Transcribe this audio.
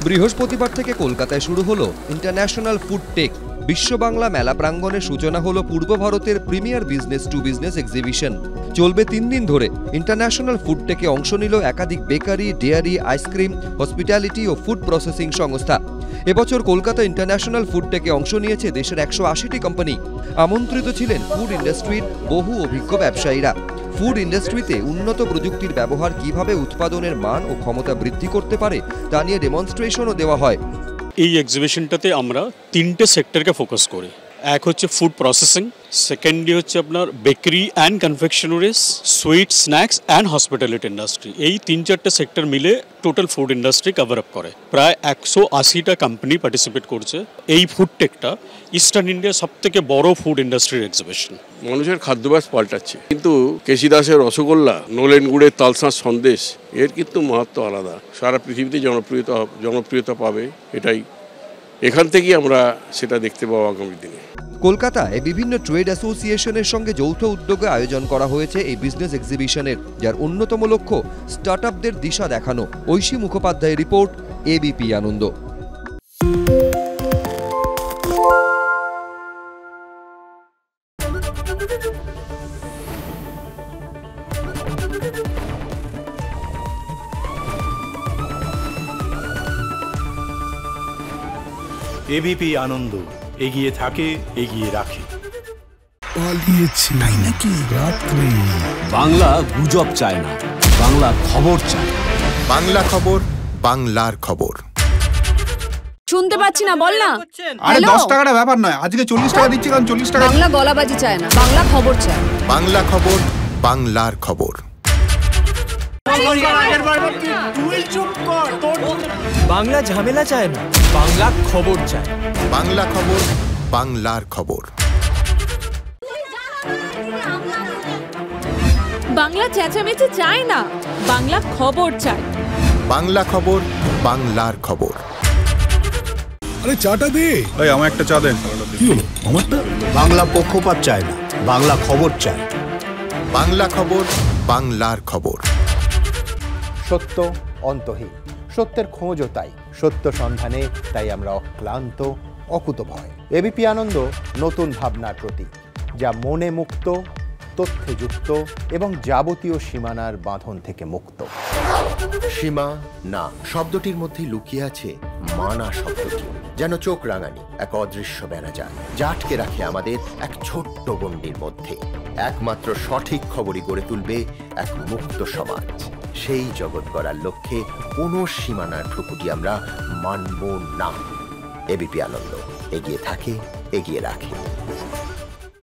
বৃহস্পতিবার থেকে কলকাতায় শুরু হলো ইন্টারন্যাশনাল ফুড টেক। বিশ্ব বাংলা মেলা প্রাঙ্গণে সূচনা হলো পূর্ব ভারতের premier business to business exhibition. চলবে 3 দিন ধরে। ইন্টারন্যাশনাল ফুড টেকে অংশ নিল একাধিক বেকারি, ডেয়ারি, আইসক্রিম, হসপিটালিটি ও ফুড প্রসেসিং সংস্থা। এবছর কলকাতা ইন্টারন্যাশনাল ফুড টেকে অংশ নিয়েছে দেশের 180টি কোম্পানি। আমন্ত্রিত ছিলেন ফুড ইন্ডাস্ট্রির বহু অভিজ্ঞ ব্যবসায়ীরা। ফুড ইন্ডাস্ট্রিতে উন্নত প্রযুক্তির ব্যবহার কিভাবে উৎপাদনের মান ও ক্ষমতা বৃদ্ধি করতে পারে তা নিয়ে ডেমনস্ট্রেশনও দেওয়া হয়। এই এক্সিবিশনটাতে আমরা 3টে সেক্টরকে ফোকাস করি। এক হচ্ছে ফুড প্রসেসিং, সেকেন্ডলি হচ্ছে আপনার bakery and confectioneries, sweet snacks and hospitality industry. এই 3-4টে সেক্টর মিলে total food industry cover up করে। প্রায় 180টা কোম্পানি পার্টিসিপেট করছে। এই ফুড টেকটা ইস্টার্ন ইন্ডিয়ার সবথেকে বড় ফুড ইন্ডাস্ট্রির এক্সিবিশন। মানুষের খাদ্যাভ্যাস পাল্টাচ্ছে, কিন্তু কেশি দাসের রসগোল্লা, নলেন গুড়ের তালসাঁস সন্দেশ এর কিন্তু মাহাত্ম আলাদা। সারা পৃথিবীতে জনপ্রিয়তা পাবে, এটাই এখান থেকেই আমরা সেটা দেখতে পাবো আগামী দিনে। কলকাতায় বিভিন্ন ট্রেড অ্যাসোসিয়েশনের সঙ্গে যৌথ উদ্যোগে আয়োজন করা হয়েছে এই বিজনেস এক্সিবিশনের, যার অন্যতম লক্ষ্য স্টার্টআপদের দিশা দেখানো। ঐশী মুখোপাধ্যায়ের রিপোর্ট, এবিপি আনন্দ। এবিপি আনন্দ, এগিয়ে থাকে, এগিয়ে রাখে। পালিয়েছে তাই নাকি? রাত্রে বাংলা গুজব চায় না, বাংলা খবর চায়। বাংলা খবর, বাংলার খবর। শুনতে পাচ্ছি না, বল না। আরে 10 টাকাটা ব্যাপার নয়, আজকে 40 টাকা দিচ্ছি, কারণ 40 টাকা। বাংলা গলাবাজি চায় না, বাংলা খবর চায়। বাংলা খবর, বাংলার খবর। বাংলা ঝামেলা চায় না, বাংলা খবর চায়। বাংলা খবর, বাংলার খবর। বাংলা চেঁচামেচি চায় না, বাংলা খবর চায়। বাংলা খবর, বাংলার খবর। আরে চাটা দে। এই আমার একটা চা দেন। কি হলো আমারটা? বাংলা পক্ষপাত চায় না, বাংলা খবর চায়। বাংলা খবর, বাংলার খবর। সত্য অন্তহীন, সত্যের খোঁজও তাই, সত্য সন্ধানে তাই আমরা অক্লান্ত, অকুতভয়। এবিপি আনন্দ নতুন ভাবনার প্রতীক, যা মনে মুক্ত, তথ্যে যুক্ত এবং যাবতীয় সীমানার বাঁধন থেকে মুক্ত। সীমা না শব্দটির মধ্যে লুকিয়ে আছে মানা শব্দটি, যেন চোখ রাঙানি এক অদৃশ্য বেড়াজাল, যা আটকে রাখে আমাদের এক ছোট্ট গণ্ডির মধ্যে। একমাত্র সঠিক খবরই গড়ে তুলবে এক মুক্ত সমাজ। সেই জগৎ গড়ার লক্ষ্যে কোনো সীমানার ঠুকুটি আমরা মানব না। এবিপি আনন্দ, এগিয়ে থাকে, এগিয়ে রাখে।